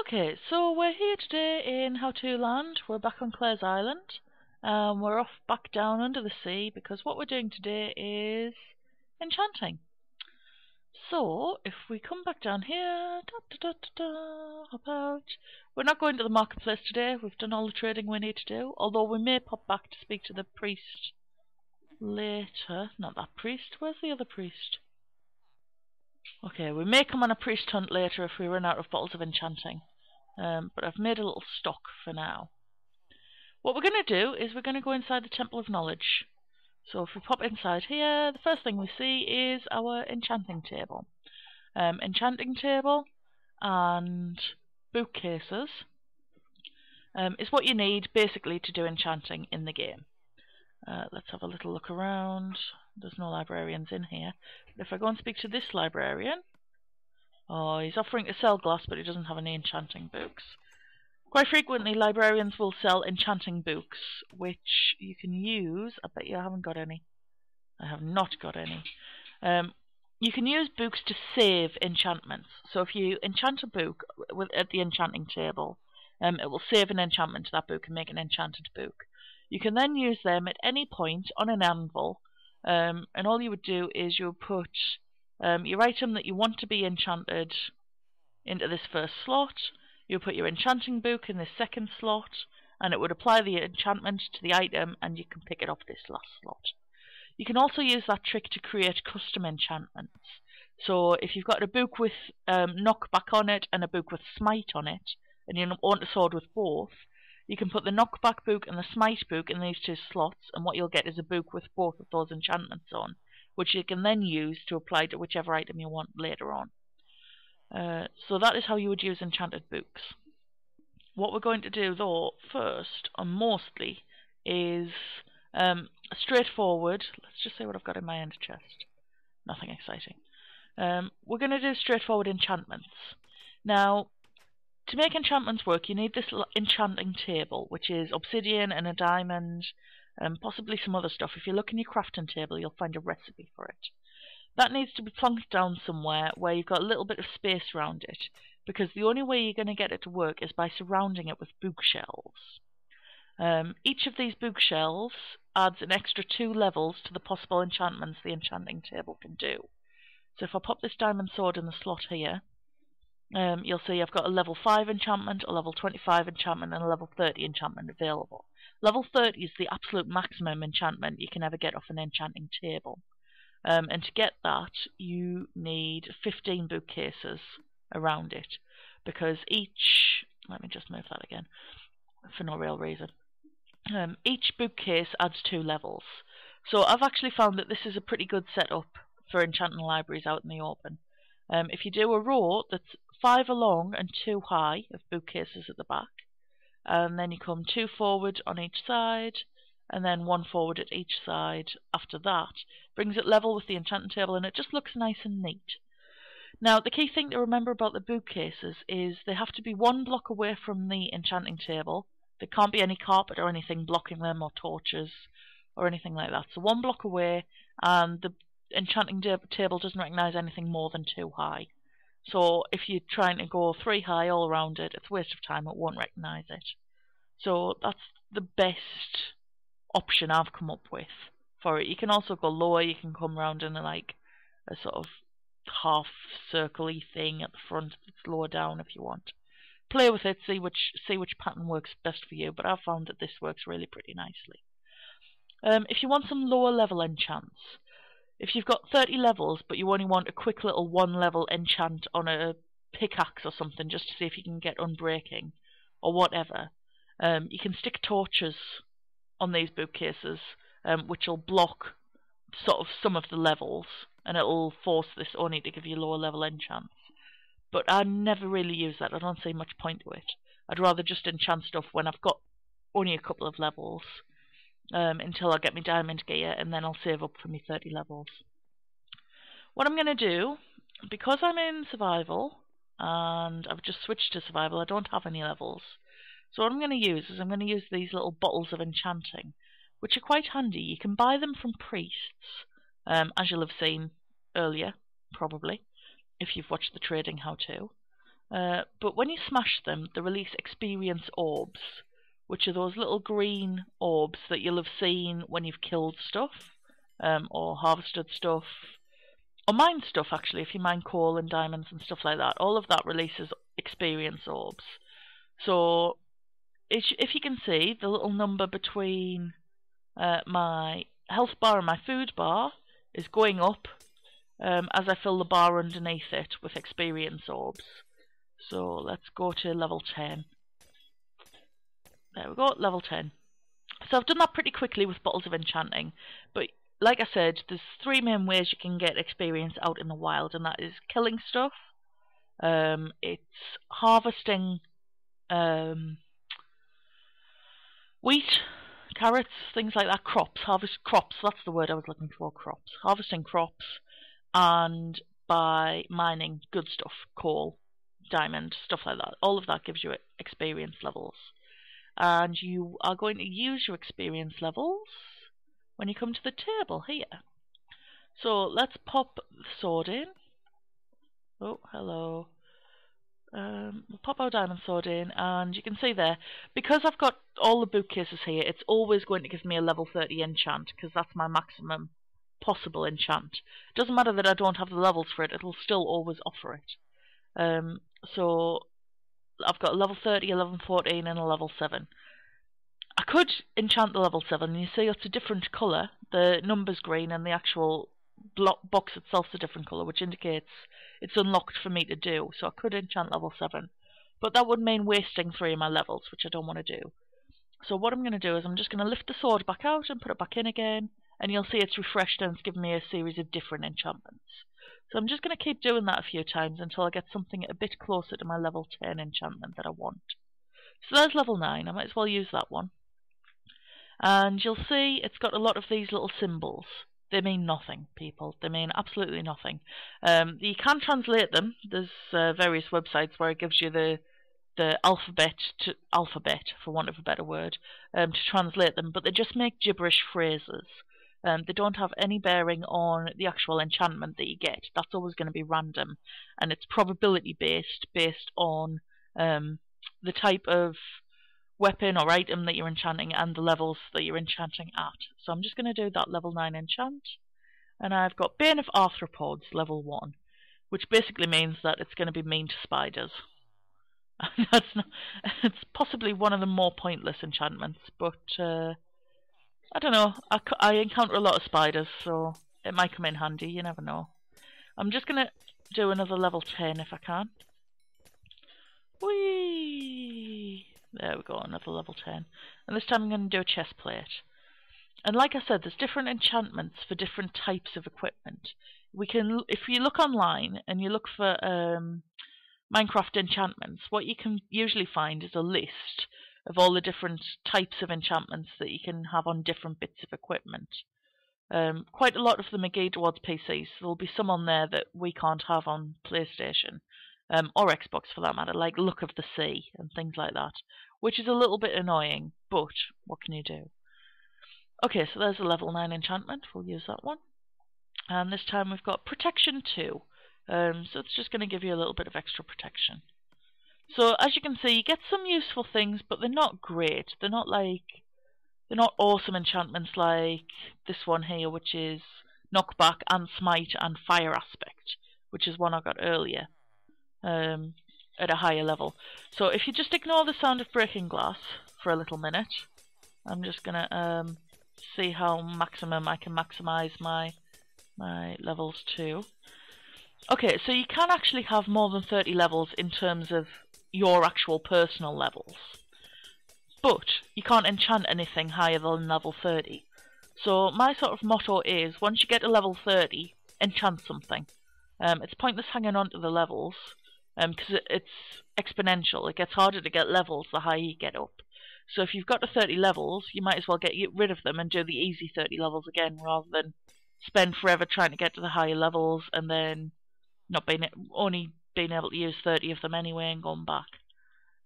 Okay, so we're here today in How To Land. We're back on Clare's Island. We're off back down under the sea because what we're doing today is enchanting. So, if we come back down here, hop out. We're not going to the marketplace today. We've done all the trading we need to do, although we may pop back to speak to the priest later. Not that priest, where's the other priest? Okay, we may come on a priest hunt later if we run out of bottles of enchanting. But I've made a little stock for now. What we're going to do is we're going to go inside the Temple of Knowledge. So if we pop inside here, the first thing we see is our enchanting table. Enchanting table and bookcases is what you need basically to do enchanting in the game. Let's have a little look around. There's no librarians in here. But if I go and speak to this librarian, oh, he's offering to sell glass, but he doesn't have any enchanting books. Quite frequently, librarians will sell enchanting books, which you can use. I bet you I haven't got any. I have not got any. You can use books to save enchantments. So if you enchant a book at the enchanting table, it will save an enchantment to that book and make an enchanted book. You can then use them at any point on an anvil, and all you would do is you would put your item that you want to be enchanted into this first slot. You put your enchanting book in this second slot, and it would apply the enchantment to the item, and you can pick it off this last slot. You can also use that trick to create custom enchantments. So if you've got a book with knockback on it and a book with smite on it, and you want a sword with both, you can put the knockback book and the smite book in these two slots, and what you'll get is a book with both of those enchantments on, which you can then use to apply to whichever item you want later on. So that is how you would use enchanted books. What we're going to do though first, and mostly, is straightforward. Let's just see what I've got in my end chest. Nothing exciting. We're going to do straightforward enchantments. Now, to make enchantments work, you need this enchanting table, which is obsidian and a diamond, and possibly some other stuff. If you look in your crafting table, you'll find a recipe for it. That needs to be plunked down somewhere where you've got a little bit of space around it, because the only way you're going to get it to work is by surrounding it with bookshelves. Each of these bookshelves adds an extra 2 levels to the possible enchantments the enchanting table can do. So if I pop this diamond sword in the slot here, you'll see I've got a level 5 enchantment, a level 25 enchantment, and a level 30 enchantment available. Level 30 is the absolute maximum enchantment you can ever get off an enchanting table. And to get that, you need 15 bookcases around it, because each... let me just move that again, for no real reason. Each bookcase adds 2 levels. So I've actually found that this is a pretty good setup for enchanting libraries out in the open. If you do a row that's 5 along and 2 high of bookcases at the back, and then you come 2 forward on each side, and then 1 forward at each side after that, brings it level with the enchanting table, and it just looks nice and neat. Now, the key thing to remember about the bookcases is they have to be 1 block away from the enchanting table. There can't be any carpet or anything blocking them, or torches, or anything like that. So 1 block away, and the enchanting table doesn't recognise anything more than 2 high. So if you're trying to go 3 high all around it, it's a waste of time, it won't recognise it. So that's the best option I've come up with for it. You can also go lower, you can come round in like a sort of half circle-y thing at the front that's lower down if you want. Play with it, see which pattern works best for you, but I've found that this works really pretty nicely. If you want some lower level enchants, if you've got 30 levels but you only want a quick little 1 level enchant on a pickaxe or something just to see if you can get unbreaking or whatever, you can stick torches on these bookcases, which will block sort of some of the levels, and it'll force this only to give you lower level enchants. But I never really use that. I don't see much point to it. I'd rather just enchant stuff when I've got only a couple of levels, until I get my diamond gear, and then I'll save up for my 30 levels. What I'm going to do, because I'm in survival, and I've just switched to survival, I don't have any levels. So what I'm going to use is I'm going to use these little bottles of enchanting, which are quite handy. You can buy them from priests, as you'll have seen earlier, probably, if you've watched the trading how to. But when you smash them, they release experience orbs, which are those little green orbs that you'll have seen when you've killed stuff, or harvested stuff, or mined stuff actually, if you mine coal and diamonds and stuff like that. All of that releases experience orbs. So if you can see, the little number between my health bar and my food bar is going up as I fill the bar underneath it with experience orbs. So let's go to level 10. There we go, level 10. So I've done that pretty quickly with bottles of enchanting, but like I said, there's 3 main ways you can get experience out in the wild, and that is killing stuff, it's harvesting wheat, carrots, things like that, crops, harvest crops, that's the word I was looking for, crops, harvesting crops, and by mining good stuff, coal, diamond, stuff like that. All of that gives you experience levels. And you are going to use your experience levels when you come to the table here. So let's pop the sword in. Oh, hello. We'll pop our diamond sword in, and you can see there, because I've got all the bookcases here, it's always going to give me a level 30 enchant, because that's my maximum possible enchant. It doesn't matter that I don't have the levels for it, it'll still always offer it. So I've got a level 30, a level 14 and a level 7. I could enchant the level 7, and you see it's a different colour. The number's green and the actual box itself's a different colour, which indicates it's unlocked for me to do. So I could enchant level 7. But that would mean wasting 3 of my levels, which I don't want to do. So what I'm going to do is I'm just going to lift the sword back out and put it back in again, and you'll see it's refreshed and it's given me a series of different enchantments. So I'm just going to keep doing that a few times until I get something a bit closer to my level 10 enchantment that I want. So there's level 9, I might as well use that one. And you'll see it's got a lot of these little symbols. They mean nothing, people. They mean absolutely nothing. You can translate them. There's various websites where it gives you the alphabet, for want of a better word, to translate them, but they just make gibberish phrases. They don't have any bearing on the actual enchantment that you get. That's always going to be random, and it's probability based on the type of weapon or item that you're enchanting and the levels that you're enchanting at. So I'm just going to do that level 9 enchant, and I've got Bane of Arthropods level 1, which basically means that it's going to be mean to spiders. It's possibly one of the more pointless enchantments, but I don't know, I encounter a lot of spiders, so it might come in handy, you never know. I'm just going to do another level 10 if I can. Whee! There we go, another level 10. And this time I'm going to do a chest plate. And like I said, there's different enchantments for different types of equipment. We can, if you look online and you look for Minecraft enchantments, what you can usually find is a list of all the different types of enchantments that you can have on different bits of equipment. Quite a lot of them are geared towards PCs. There'll be some on there that we can't have on PlayStation, or Xbox for that matter, like Look of the Sea and things like that, which is a little bit annoying, but what can you do? Okay, so there's a level 9 enchantment, we'll use that one. And this time we've got Protection 2, so it's just going to give you a little bit of extra protection. So as you can see, you get some useful things, but they're not great. They're not awesome enchantments like this one here, which is Knockback and Smite and Fire Aspect, which is one I got earlier at a higher level. So if you just ignore the sound of breaking glass for a little minute, I'm just gonna see how maximum I can maximize my levels to. Okay, so you can actually have more than 30 levels in terms of your actual personal levels, but you can't enchant anything higher than level 30. So my sort of motto is, once you get to level 30, enchant something. It's pointless hanging on to the levels, because it's exponential. It gets harder to get levels the higher you get up. So if you've got to 30 levels, you might as well get rid of them and do the easy 30 levels again, rather than spend forever trying to get to the higher levels and then only being able to use 30 of them anyway and going back.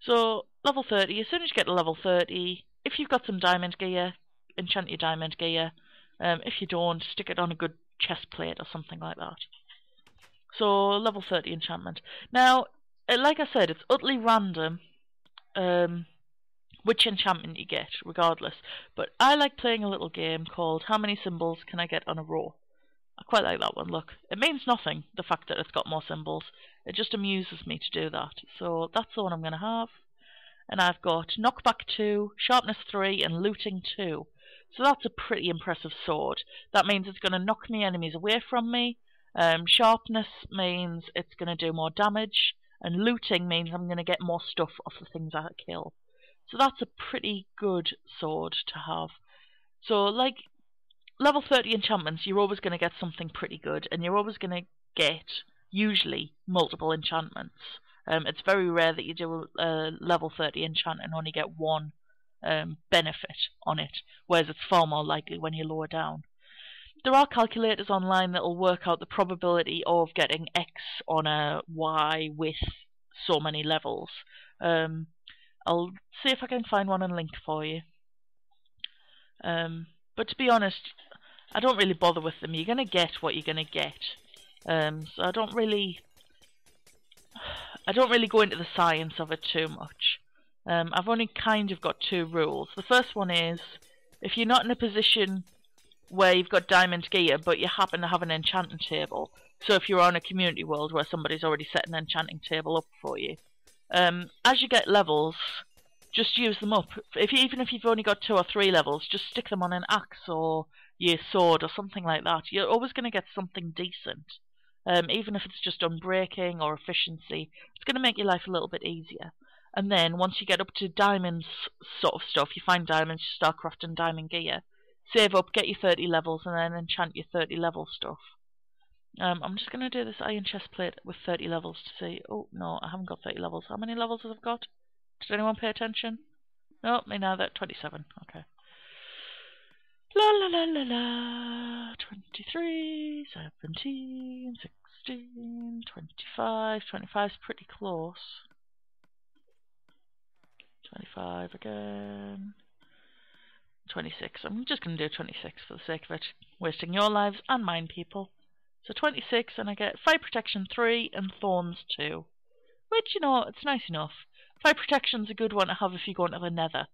So level 30, as soon as you get to level 30, if you've got some diamond gear, enchant your diamond gear. If you don't, stick it on a good chest plate or something like that. So level 30 enchantment. Now, like I said, it's utterly random which enchantment you get, regardless. But I like playing a little game called How Many Symbols Can I Get on a Row? I quite like that one, look. It means nothing, the fact that it's got more symbols. It just amuses me to do that. So that's the one I'm going to have. And I've got knockback 2, sharpness 3, and looting 2. So that's a pretty impressive sword. That means it's going to knock me enemies away from me. Sharpness means it's going to do more damage. And looting means I'm going to get more stuff off the things I kill. So that's a pretty good sword to have. So, like, level 30 enchantments, you're always going to get something pretty good, and you're always going to get, usually, multiple enchantments. It's very rare that you do a level 30 enchant and only get one benefit on it, whereas it's far more likely when you lower down. There are calculators online that will work out the probability of getting X on a Y with so many levels. I'll see if I can find one and link for you. But to be honest, I don't really bother with them. You're going to get what you're going to get. So I don't really go into the science of it too much. I've only kind of got two rules. The first one is, if you're not in a position where you've got diamond gear, but you happen to have an enchanting table, so if you're on a community world where somebody's already set an enchanting table up for you, as you get levels, just use them up. Even if you've only got 2 or 3 levels, just stick them on an axe or your sword or something like that. You're always going to get something decent. Even if it's just unbreaking or efficiency, it's going to make your life a little bit easier. And then once you get up to diamonds sort of stuff, you find diamonds, you start crafting diamond gear. Save up, get your 30 levels, and then enchant your 30 level stuff. I'm just going to do this iron chest plate with 30 levels to see. Oh, no, I haven't got 30 levels. How many levels have I got? Did anyone pay attention? No, me neither. 27. Okay. La la la la la. 23, 17, 16, 25. 25's pretty close. 25 again. 26. I'm just going to do 26 for the sake of it. Wasting your lives and mine, people. So 26, and I get Fire Protection 3 and Thorns 2. Which, you know, it's nice enough. Fire Protection's a good one to have if you go into the Nether.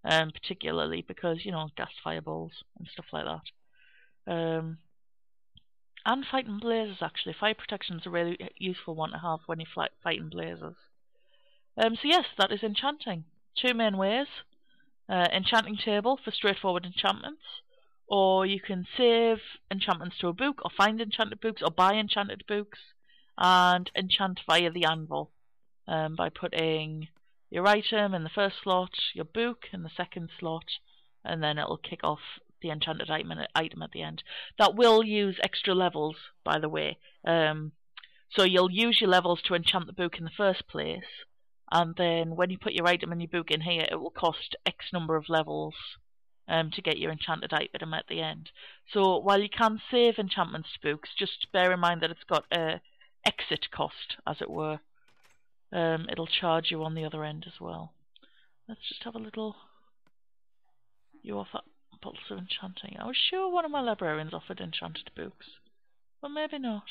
Particularly because, you know, gas fireballs and stuff like that. And fighting blazes, actually. Fire Protection's a really useful one to have when you're fighting blazes. So yes, that is enchanting. 2 main ways. Enchanting table for straightforward enchantments, or you can save enchantments to a book, or find enchanted books, or buy enchanted books, and enchant via the anvil by putting your item in the first slot, your book in the second slot, and then it'll kick off the enchanted item at the end. That will use extra levels, by the way. So you'll use your levels to enchant the book in the first place, and then when you put your item and your book in here, it will cost X number of levels to get your enchanted item at the end. So while you can save enchantments to books, just bear in mind that it's got a exit cost, as it were. It'll charge you on the other end as well. Let's just have a little view of that Pulse of Enchanting. I was sure one of my librarians offered enchanted books, but maybe not.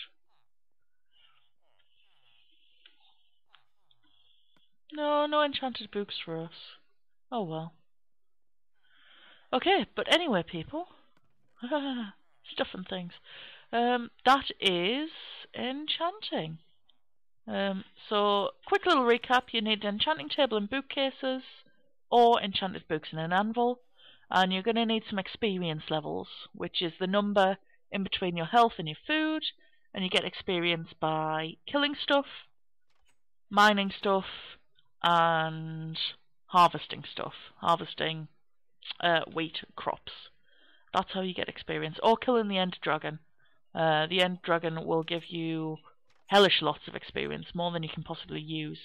No, no enchanted books for us. Oh well. Okay, but anyway, people. Stuff and things. That is enchanting. So, quick little recap. You need an enchanting table and bookcases, or enchanted books and an anvil. And you're going to need some experience levels, which is the number in between your health and your food. And you get experience by killing stuff, mining stuff, and harvesting stuff. Harvesting wheat crops. That's how you get experience. Or killing the End Dragon. The End Dragon will give you hellish lots of experience, more than you can possibly use.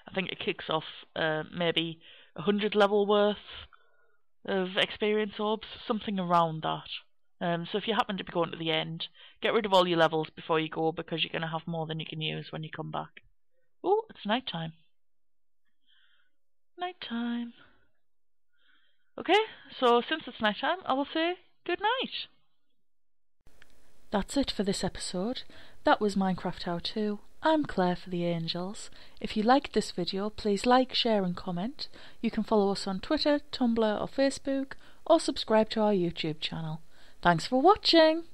I think it kicks off maybe 100 level worth of experience orbs, something around that. So if you happen to be going to the end, get rid of all your levels before you go, because you're going to have more than you can use when you come back. Oh, it's night time. Night time. Okay, so since it's night time, I will say good night. That's it for this episode. that was Minecraft How To. I'm Claire for the Angels. If you liked this video, please like, share and comment. You can follow us on Twitter, Tumblr or Facebook, or subscribe to our YouTube channel. Thanks for watching!